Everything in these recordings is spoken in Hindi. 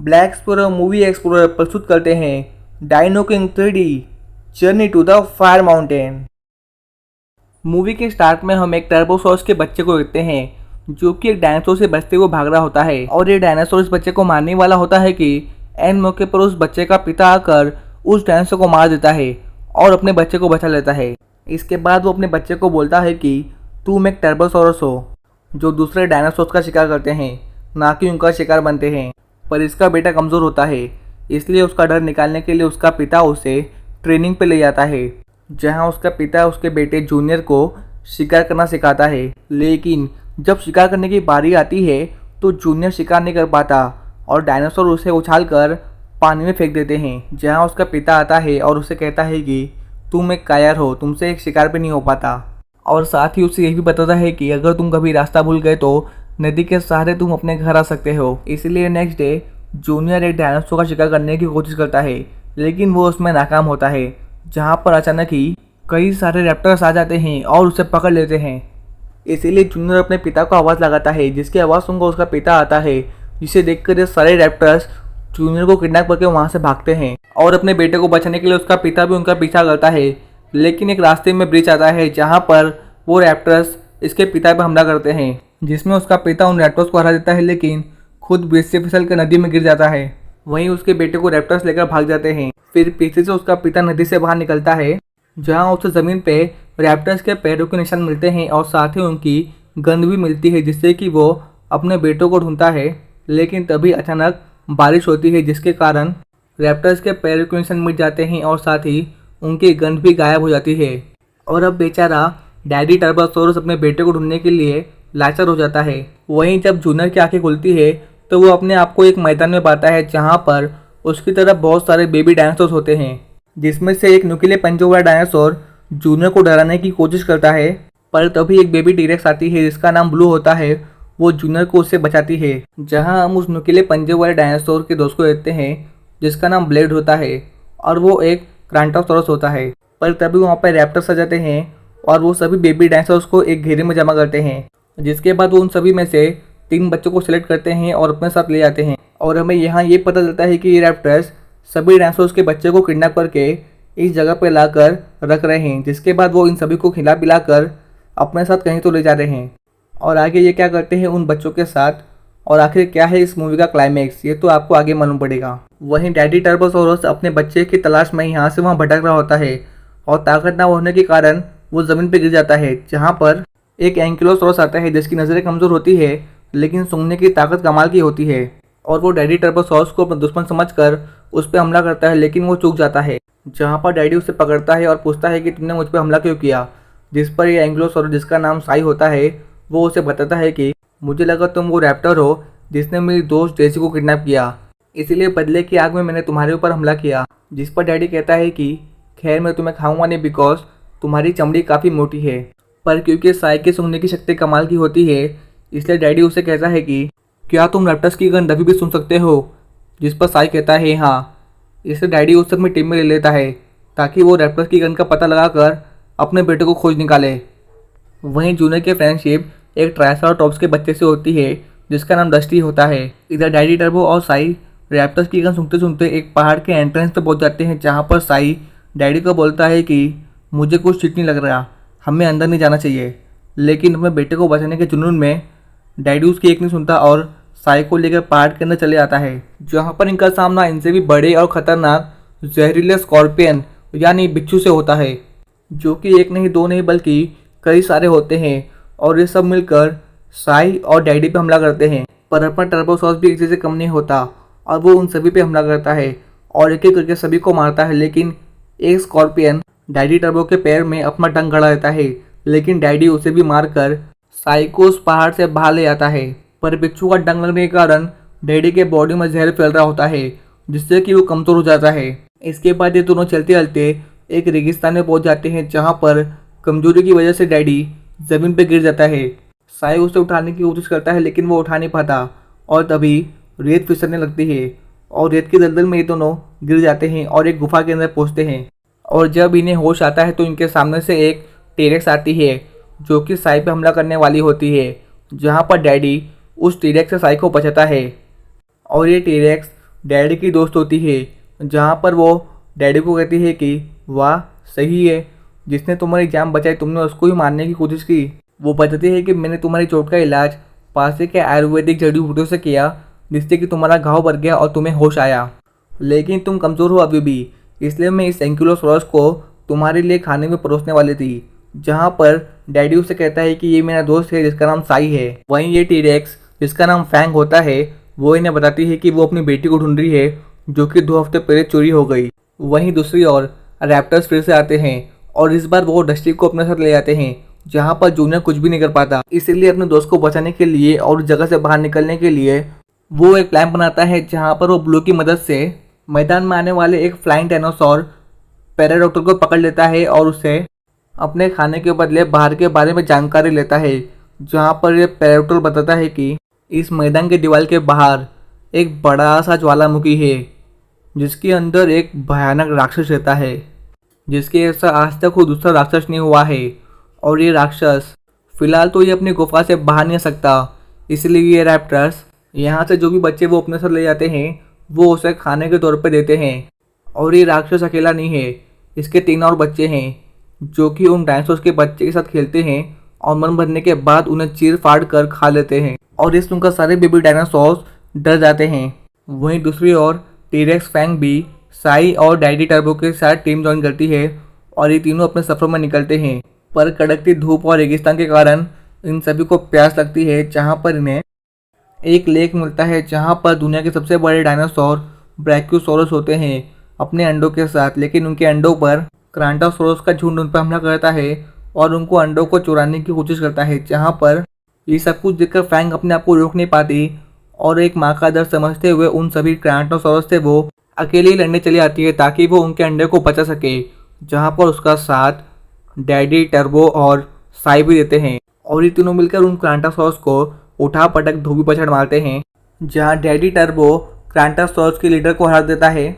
ब्लैक एक्सप्लोरर मूवी एक्सप्लोरर प्रस्तुत करते हैं Dino King 3D journey to the fire mountain. Movie के स्टार्ट में हम एक टर्बोसॉर्स के बच्चे को देखते हैं जो कि एक डायनासोर से बचते हुए भाग रहा होता है और ये डायनासोर इस बच्चे को मारने वाला होता है कि एन मौके पर उस बच्चे का पिता आकर उस डायनासोर को मार देता है और अपने बच्चे को बचा लेता है। इसके बाद वो अपने बच्चे को बोलता है कि तुम एक टर्बोसॉरस हो जो दूसरे डायनासोर का शिकार करते हैं, ना कि उनका शिकार बनते हैं। पर इसका बेटा कमज़ोर होता है, इसलिए उसका डर निकालने के लिए उसका पिता उसे ट्रेनिंग पे ले जाता है जहां उसका पिता उसके बेटे जूनियर को शिकार करना सिखाता है। लेकिन जब शिकार करने की बारी आती है तो जूनियर शिकार नहीं कर पाता और डायनासोर उसे उछालकर पानी में फेंक देते हैं, जहां उसका पिता आता है और उसे कहता है कि तुम एक कायर हो, तुमसे एक शिकार भी नहीं हो पाता। और साथ ही उसे यह भी बताता है कि अगर तुम कभी रास्ता भूल गए तो नदी के सहारे तुम अपने घर आ सकते हो। इसलिए नेक्स्ट डे जूनियर एक डायनासोर का शिकार करने की कोशिश करता है, लेकिन वो उसमें नाकाम होता है, जहाँ पर अचानक ही कई सारे रैप्टर्स आ जाते हैं और उसे पकड़ लेते हैं। इसीलिए जूनियर अपने पिता को आवाज़ लगाता है, जिसकी आवाज़ सुनकर उसका पिता आता है, जिसे देखकर ये सारे रैप्टर्स जूनियर को किडनैप करके वहाँ से भागते हैं और अपने बेटे को बचाने के लिए उसका पिता भी उनका पीछा करता है। लेकिन एक रास्ते में ब्रिज आता है जहाँ पर वो रैप्टर्स इसके पिता पर हमला करते हैं, जिसमें उसका पिता उन रैप्टर्स को हरा देता है, लेकिन खुद ब्रिज से फिसल कर नदी में गिर जाता है। वहीं उसके बेटे को रैप्टर्स लेकर भाग जाते हैं। फिर पीछे से उसका पिता नदी से बाहर निकलता है, जहां उसे ज़मीन पे रैप्टर्स के पैरों के निशान मिलते हैं और साथ ही उनकी गंध भी मिलती है, जिससे कि वो अपने बेटों को ढूंढता है। लेकिन तभी अचानक बारिश होती है, जिसके कारण रैप्टर्स के पैरों के निशान मिट जाते हैं और साथ ही उनकी गंध भी गायब हो जाती है। और अब बेचारा डैडी टर्बोसॉरस अपने बेटे को ढूंढने के लिए लाचार हो जाता है। वहीं जब जूनियर की आंखें खुलती है तो वो अपने आप को एक मैदान में पाता है जहाँ पर उसकी तरफ बहुत सारे बेबी डायनासोर होते हैं, जिसमें से एक नुकीले पंजों वाला डायनासोर जूनियर को डराने की कोशिश करता है। पर तभी एक बेबी टीरेक्स आती है जिसका नाम ब्लू होता है, वो जूनियर को उससे बचाती है। जहाँ हम उस नुकीले पंजे वाले डायनासोर के दोस्त को देखते हैं जिसका नाम ब्लेड होता है और वो एक क्रांटोसॉरस होता है। पर तभी वहाँ पर रैप्टर्स आ जाते हैं और वो सभी बेबी डायनासोर्स को एक घेरे में जमा करते हैं, जिसके बाद वो उन सभी में से 3 बच्चों को सिलेक्ट करते हैं और अपने साथ ले जाते हैं। और हमें यहाँ ये पता चलता है कि ये रैप्टर्स सभी डायनासोर्स के बच्चे को किडनैप करके इस जगह पर लाकर रख रहे हैं, जिसके बाद वो इन सभी को खिला पिला कर अपने साथ कहीं तो ले जा रहे हैं। और आगे ये क्या करते हैं उन बच्चों के साथ और आखिर क्या है इस मूवी का क्लाइमैक्स, ये तो आपको आगे मालूम पड़ेगा। वहीं डैडी टर्बोसॉरस अपने बच्चे की तलाश में यहाँ से वहाँ भटक रहा होता है और ताकत ना होने के कारण वो ज़मीन पर गिर जाता है, जहाँ पर एक एंकिलोसॉरस आता है जिसकी नज़रें कमज़ोर होती है लेकिन सूंघने की ताकत कमाल की होती है। और वो डैडी टर्बोसॉरस को अपना दुश्मन समझकर उस पर हमला करता है, लेकिन वो चूक जाता है, जहाँ पर डैडी उसे पकड़ता है और पूछता है कि तुमने मुझ पर हमला क्यों किया। जिस पर ये एंकिलोसॉरस जिसका नाम साई होता है वो उसे बताता है कि मुझे लगा तुम वो रैप्टर हो जिसने मेरी दोस्त जेसी को किडनैप किया, इसीलिए बदले की आग में मैंने तुम्हारे ऊपर हमला किया। जिस पर डैडी कहता है कि खैर मैं तुम्हें खाऊंगा नहीं बिकॉज तुम्हारी चमड़ी काफ़ी मोटी है। पर क्योंकि साई के सूंघने की शक्ति कमाल की होती है, इसलिए डैडी उसे कहता है कि क्या तुम रैप्टर्स की गंध अभी भी सुन सकते हो। जिस पर साई कहता है हाँ। इसलिए डैडी उसे अपनी टीम में ले लेता है ताकि वो रैप्टर्स की गंध का पता लगाकर अपने बेटे को खोज निकाले। वहीं जूनियर की फ्रेंडशिप एक ट्राइसराटॉप्स के बच्चे से होती है जिसका नाम डस्टी होता है। इधर डैडी टर्बो और साई रैप्टर्स की गंध सुनते सुनते एक पहाड़ के एंट्रेंस पर पहुंच जाते हैं, जहाँ पर साई डैडी को बोलता है कि मुझे कुछ ठीक नहीं लग रहा, हमें अंदर नहीं जाना चाहिए। लेकिन अपने बेटे को बचाने के जुनून में डैडी उसकी एक नहीं सुनता और साई को लेकर पहाड़ के अंदर चले आता है, जहाँ पर इनका सामना इनसे भी बड़े और खतरनाक जहरीले स्कॉर्पियन यानी बिच्छू से होता है, जो कि एक नहीं दो नहीं बल्कि कई सारे होते हैं। और ये सब मिलकर साई और डैडी पे हमला करते हैं। पर अपना टर्बोसॉरस भी किसी से कम नहीं होता और वो उन सभी पे हमला करता है और एक एक करके सभी को मारता है। लेकिन एक स्कॉर्पियन डैडी टर्बो के पैर में अपना डंक गड़ा देता है, लेकिन डैडी उसे भी मारकर साई को उस पहाड़ से बाहर ले आता है। पर बिच्छू का डंक लगने के कारण डैडी के बॉडी में जहर फैल रहा होता है, जिससे कि वो कमज़ोर हो जाता है। इसके बाद ये दोनों चलते चलते एक रेगिस्तान में पहुंच जाते हैं, जहां पर कमजोरी की वजह से डैडी ज़मीन पर गिर जाता है। साई उसे उठाने की कोशिश करता है लेकिन वो उठा नहीं पाता और तभी रेत फिसलने लगती है और रेत की दलदल में ये दोनों गिर जाते हैं और एक गुफा के अंदर पहुँचते हैं। और जब इन्हें होश आता है तो इनके सामने से एक टीरेक्स आती है जो कि साई पे हमला करने वाली होती है, जहाँ पर डैडी उस टीरेक्स से साई को बचाता है। और ये टीरेक्स डैडी की दोस्त होती है, जहाँ पर वो डैडी को कहती है कि वाह सही है, जिसने तुम्हारी जान बचाई तुमने उसको ही मारने की कोशिश की। वो बताती है कि मैंने तुम्हारी चोट का इलाज पास के आयुर्वेदिक जड़ी बूटियों से किया, जिससे कि तुम्हारा घाव भर गया और तुम्हें होश आया, लेकिन तुम कमज़ोर हो अभी भी, इसलिए मैं इस एंकिलोसॉरस को तुम्हारे लिए खाने में परोसने वाली थी। जहाँ पर डैडी उसे कहता है कि ये मेरा दोस्त है जिसका नाम साई है। वहीं ये टीरेक्स जिसका नाम फैंग होता है, वो इन्हें बताती है कि वो अपनी बेटी को ढूंढ रही है जो कि 2 हफ्ते पहले चोरी हो गई। वहीं दूसरी ओर रैप्टर्स फिर से आते हैं और इस बार वो डस्टी को अपने साथ ले जाते हैं, जहाँ पर जूनियर कुछ भी नहीं कर पाता। इसीलिए अपने दोस्त को बचाने के लिए और उस जगह से बाहर निकलने के लिए वो एक प्लान बनाता है, जहाँ पर वो ब्लू की मदद से मैदान में आने वाले एक फ्लाइंग डायनासोर पैराडॉक्टर को पकड़ लेता है और उसे अपने खाने के बदले बाहर के बारे में जानकारी लेता है। जहाँ पर ये पैराडॉक्टर बताता है कि इस मैदान के दीवार के बाहर एक बड़ा सा ज्वालामुखी है, जिसके अंदर एक भयानक राक्षस रहता है, जिसके ऐसा आज तक कोई दूसरा राक्षस नहीं हुआ है। और ये राक्षस फिलहाल तो ये अपनी गुफा से बाहर नहीं आ सकता, इसलिए ये रैप्टर्स यहाँ से जो भी बच्चे वो अपने साथ ले जाते हैं वो उसे खाने के तौर पे देते हैं। और ये राक्षस अकेला नहीं है, इसके 3 और बच्चे हैं जो कि उन डायनासोर्स के बच्चे के साथ खेलते हैं और मन भरने के बाद उन्हें चीर फाड़ कर खा लेते हैं और इस उनका सारे बेबी डायनासोर्स डर जाते हैं। वहीं दूसरी ओर टीरेक्स फैंग भी साई और डैडी टर्बो के साथ टीम ज्वाइन करती है और ये तीनों अपने सफर में निकलते हैं। पर कड़कती धूप और रेगिस्तान के कारण इन सभी को प्यास लगती है, जहाँ पर इन्हें एक लेक मिलता है जहाँ पर दुनिया के सबसे बड़े डायनासोर ब्रैकियोसॉरस होते हैं अपने अंडों के साथ। लेकिन उनके अंडों पर क्रांटासोरस का झुंड उन पर हमला करता है और उनको अंडों को चुराने की कोशिश करता है। जहाँ पर ये सब कुछ देखकर फैंग अपने आप को रोक नहीं पाती और एक माँ का दर्द समझते हुए उन सभी क्रांटासोरस से वो अकेले ही लड़ने चली आती है ताकि वो उनके अंडे को बचा सके। जहाँ पर उसका साथ डैडी टर्बो और साई भी देते हैं और ये तीनों मिलकर उन क्रांटासोरस को उठा पटक धोबी पछाड़ मारते हैं। जहाँ डैडी टर्बो क्रांटासोरस के लीडर को हरा देता है,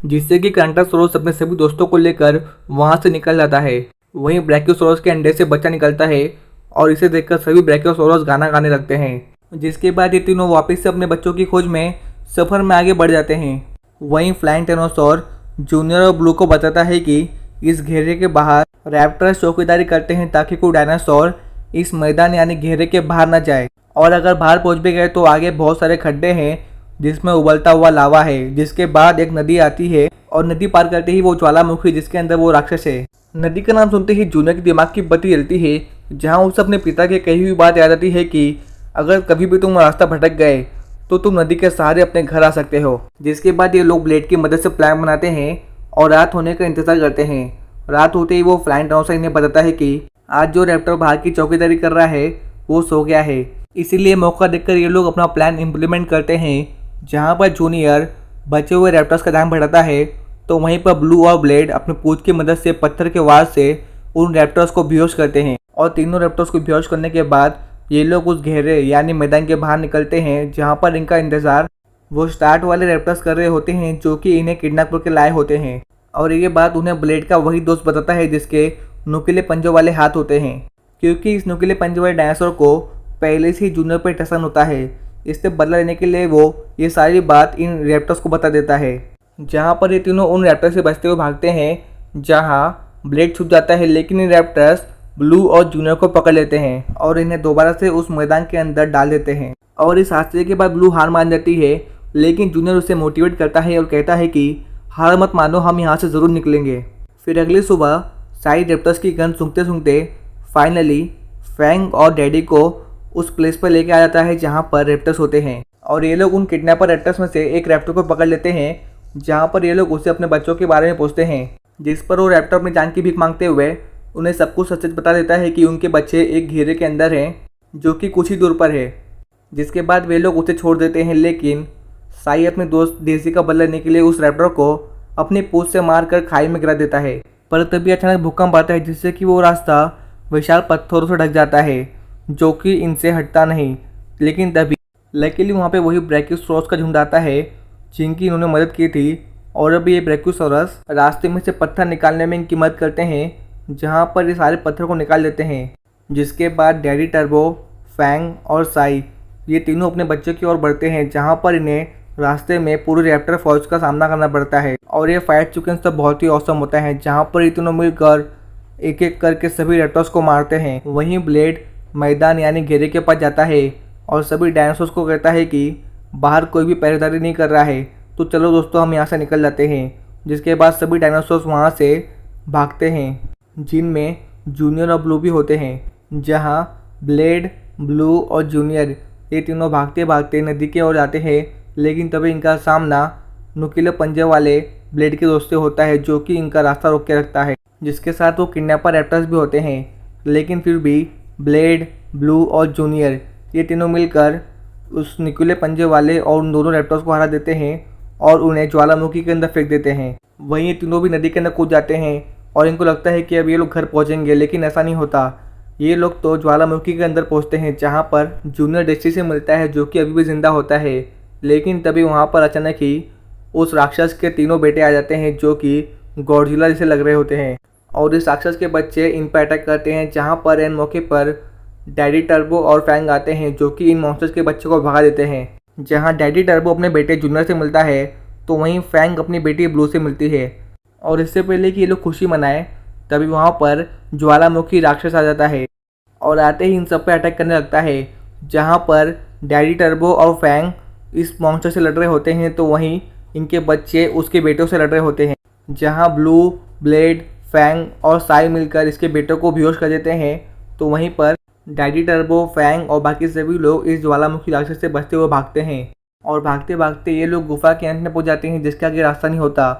जिससे कि क्रांटासोरस अपने सभी दोस्तों को लेकर वहां से निकल जाता है। वहीं ब्रैकियोसॉरस के अंडे से बच्चा निकलता है और इसे देखकर सभी ब्रैकियोसॉरस गाना गाने लगते हैं, जिसके बाद ये तीनों वापस से अपने बच्चों की खोज में सफर में आगे बढ़ जाते हैं। वहीं फ्लाइंग टायनासोर जूनियर और ब्लू को बताता है कि इस घेरे के बाहर रैप्टर्स चौकीदारी करते हैं ताकि कोई डायनासोर इस मैदान यानी घेरे के बाहर न जाए, और अगर बाहर पहुंच भी गए तो आगे बहुत सारे खड्डे हैं जिसमें उबलता हुआ लावा है। जिसके बाद एक नदी आती है और नदी पार करते ही वो ज्वालामुखी जिसके अंदर वो राक्षस है। नदी का नाम सुनते ही जूनियर के दिमाग की बत्ती जलती है, जहाँ उसे अपने पिता की कही हुई बात याद आती है कि अगर कभी भी तुम रास्ता भटक गए तो तुम नदी के सहारे अपने घर आ सकते हो। जिसके बाद ये लोग ब्लेड की मदद से प्लान बनाते हैं और रात होने का इंतजार करते हैं। रात होते ही वो फ्लाइंग टायनासोर इन्हें बताता है कि आज जो रैप्टर बाहर की चौकीदारी कर रहा है वो सो गया है, इसीलिए मौका देखकर ये लोग अपना प्लान इम्प्लीमेंट करते हैं। जहाँ पर जूनियर बचे हुए रैप्टर्स का ध्यान भटकता है तो वहीं पर ब्लू और ब्लेड अपने पूंछ की मदद से पत्थर के वार से उन रैप्टर्स को बेहोश करते हैं और तीनों रैप्टर्स को बेहोश करने के बाद ये लोग उस घेरे यानी मैदान के बाहर निकलते हैं, जहाँ पर इनका इंतजार वो स्टार्ट वाले रैप्टर्स कर रहे होते हैं जो कि इन्हें किडनैप करके लाए होते हैं। और ये बात उन्हें ब्लेड का वही दोस्त बताता है जिसके नुकीले पंजों वाले हाथ होते हैं, क्योंकि इस नुकीले पंजों वाले डायनासोर को पहले से ही जूनियर पर टसन होता है। इससे बदला लेने के लिए वो ये सारी बात इन रैप्टर्स को बता देता है। जहाँ पर ये तीनों उन रैप्टर्स से बचते हुए भागते हैं, जहाँ ब्लेड छुप जाता है, लेकिन इन रैप्टर्स ब्लू और जूनियर को पकड़ लेते हैं और इन्हें दोबारा से उस मैदान के अंदर डाल देते हैं। और इस हादसे के बाद ब्लू हार मान जाती है, लेकिन जूनियर उसे मोटिवेट करता है और कहता है कि हार मत मानो, हम यहाँ से ज़रूर निकलेंगे। फिर अगली सुबह साई रैप्टर्स की गन सूंघते सूंघते फाइनली फैंग और डैडी को उस प्लेस पर लेके आ जाता है जहाँ पर रैप्टर्स होते हैं। और ये लोग उन किडनैपर रैप्टर्स में से एक रैप्टर को पकड़ लेते हैं, जहाँ पर ये लोग उसे अपने बच्चों के बारे में पूछते हैं, जिस पर वो रैप्टर अपनी जान की भीख मांगते हुए उन्हें सब कुछ सच बता देता है कि उनके बच्चे एक घेरे के अंदर हैं जो कि कुछ ही दूर पर है। जिसके बाद वे लोग उसे छोड़ देते हैं, लेकिन साई अपने दोस्त डेजी का बदला लेने के लिए उस रैप्टर को अपनी पूंछ से मारकर खाई में गिरा देता है। पर तभी अचानक भूकंप आता है, जिससे कि वो रास्ता विशाल पत्थरों से ढक जाता है जो कि इनसे हटता नहीं। लेकिन तभी लकीली वहाँ पे वही ब्रैकियोसॉरस का झुंड आता है जिनकी इन्होंने मदद की थी, और अभी ये ब्रैकियोसॉरस रास्ते में से पत्थर निकालने में इनकी मदद करते हैं, जहाँ पर ये सारे पत्थर को निकाल देते हैं। जिसके बाद डैडी टर्बो, फैंग और साई ये तीनों अपने बच्चों की ओर बढ़ते हैं, जहाँ पर इन्हें रास्ते में पूरी रैप्टर फौज का सामना करना पड़ता है और ये फाइट सीक्वेंस तो बहुत ही औसम होता है, जहाँ पर ये तीनों मिलकर एक एक करके सभी रैप्टर्स को मारते हैं। वहीं ब्लेड मैदान यानी घेरे के पास जाता है और सभी डायनासोर्स को कहता है कि बाहर कोई भी पहरेदारी नहीं कर रहा है, तो चलो दोस्तों हम यहाँ से निकल जाते हैं। जिसके बाद सभी डायनासोर्स वहाँ से भागते हैं, जिनमें जूनियर और ब्लू भी होते हैं। जहाँ ब्लेड, ब्लू और जूनियर ये तीनों भागते भागते नदी की ओर जाते हैं, लेकिन तभी इनका सामना नुकीले पंजे वाले ब्लेड के दोस्त से होता है, जो कि इनका रास्ता रोक के रखता है, जिसके साथ वो किडनैपर रैप्टर्स भी होते हैं। लेकिन फिर भी ब्लेड, ब्लू और जूनियर ये तीनों मिलकर उस नुकीले पंजे वाले और उन दोनों रैप्टर्स को हरा देते हैं और उन्हें ज्वालामुखी के अंदर फेंक देते हैं। वहीं ये तीनों भी नदी के अंदर कूद जाते हैं और इनको लगता है कि अब ये लोग घर पहुंचेंगे, लेकिन ऐसा नहीं होता। ये लोग तो ज्वालामुखी के अंदर पहुंचते हैं, जहां पर जूनियर डेस्टी से मिलता है, जो कि अभी भी जिंदा होता है। लेकिन तभी वहां पर अचानक ही उस राक्षस के तीनों बेटे आ जाते हैं, जो कि गॉडजिला जैसे लग रहे होते हैं और इस राक्षस के बच्चे इन पर अटैक करते हैं। जहाँ पर इन मौके पर डैडी टर्बो और फैंग आते हैं, जो कि इन मॉन्स्टर्स के बच्चे को भगा देते हैं। जहाँ डैडी टर्बो अपने बेटे जूनियर से मिलता है, तो वहीं फैंग अपनी बेटी ब्लू से मिलती है। और इससे पहले कि ये लोग खुशी मनाएं, तभी वहाँ पर ज्वालामुखी राक्षस आ जाता है और आते ही इन सब पे अटैक करने लगता है। जहाँ पर डैडी टर्बो और फैंग इस मॉन्स्टर से लड़ रहे होते हैं, तो वहीं इनके बच्चे उसके बेटों से लड़ रहे होते हैं। जहाँ ब्लू, ब्लेड, फैंग और साई मिलकर इसके बेटों को बेहोश कर देते हैं, तो वहीं पर डैडी टर्बो, फैंग और बाकी सभी लोग इस ज्वालामुखी राक्षस से बचते हुए भागते हैं। और भागते भागते ये लोग गुफा के अंत में पहुंच जाते हैं, जिसका आगे रास्ता नहीं होता।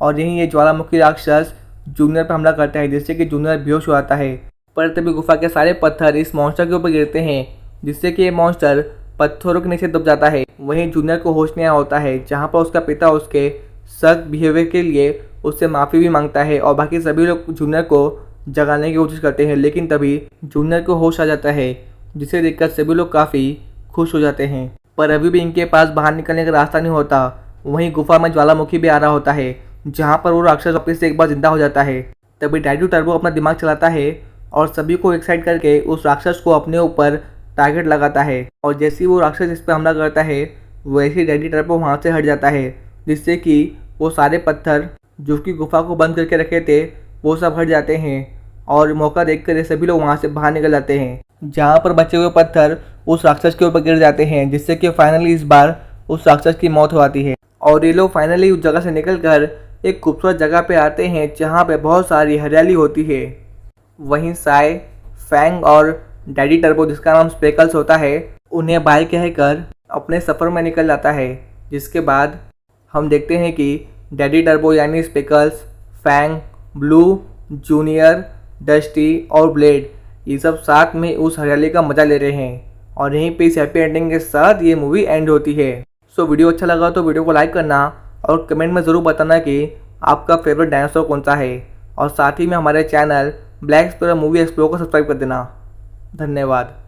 और यहीं ये ज्वालामुखी राक्षस जूनियर पर हमला करता है, जिससे कि जूनियर बेहोश हो जाता है। पर तभी गुफा के सारे पत्थर इस मॉन्स्टर के ऊपर गिरते हैं, जिससे कि ये मॉन्स्टर पत्थरों के नीचे दब जाता है। वहीं जूनियर को होश नहीं आया होता है, जहाँ पर उसका पिता उसके सख्त बिहेवियर के लिए उससे माफ़ी भी मांगता है और बाकी सभी लोग जूनियर को जगाने की कोशिश करते हैं। लेकिन तभी जूनियर को होश आ जाता है, जिसे देखकर सभी लोग काफ़ी खुश हो जाते हैं। पर अभी भी इनके पास बाहर निकलने का रास्ता नहीं होता। वहीं गुफा में ज्वालामुखी भी आ रहा होता है, जहाँ पर वो राक्षस वापस से एक बार जिंदा हो जाता है। तभी डैडी टर्बो अपना दिमाग चलाता है और सभी को एक्साइट करके उस राक्षस को अपने ऊपर टारगेट लगाता है। और जैसे ही वो राक्षस इस पर हमला करता है, वैसे ही डैडी टर्बो वहाँ से हट जाता है, जिससे कि वो सारे पत्थर जो कि गुफा को बंद करके रखे थे वो सब हट जाते हैं। और मौका देखकर सभी लोग वहाँ से बाहर निकल जाते हैं, जहाँ पर बचे हुए पत्थर उस राक्षस के ऊपर गिर जाते हैं, जिससे कि फाइनली इस बार उस राक्षस की मौत हो जाती है। और ये लोग फाइनली उस जगह से निकलकर एक खूबसूरत जगह पे आते हैं, जहाँ पे बहुत सारी हरियाली होती है। वहीं साई, फैंग और डैडी टर्बो, जिसका नाम स्पेकल्स होता है, उन्हें बाय कहकर अपने सफ़र में निकल जाता है। जिसके बाद हम देखते हैं कि डैडी टर्बो यानी Speckles, Fang, Blue, Junior, Dusty और ब्लेड ये सब साथ में उस हरियाली का मज़ा ले रहे हैं। और यहीं पे इस हैप्पी एंडिंग के साथ ये मूवी एंड होती है। सो वीडियो अच्छा लगा तो वीडियो को लाइक करना और कमेंट में ज़रूर बताना कि आपका फेवरेट डायनासोर कौन सा है। और साथ ही में हमारे channel black explorer movie explore को सब्सक्राइब कर देना। धन्यवाद।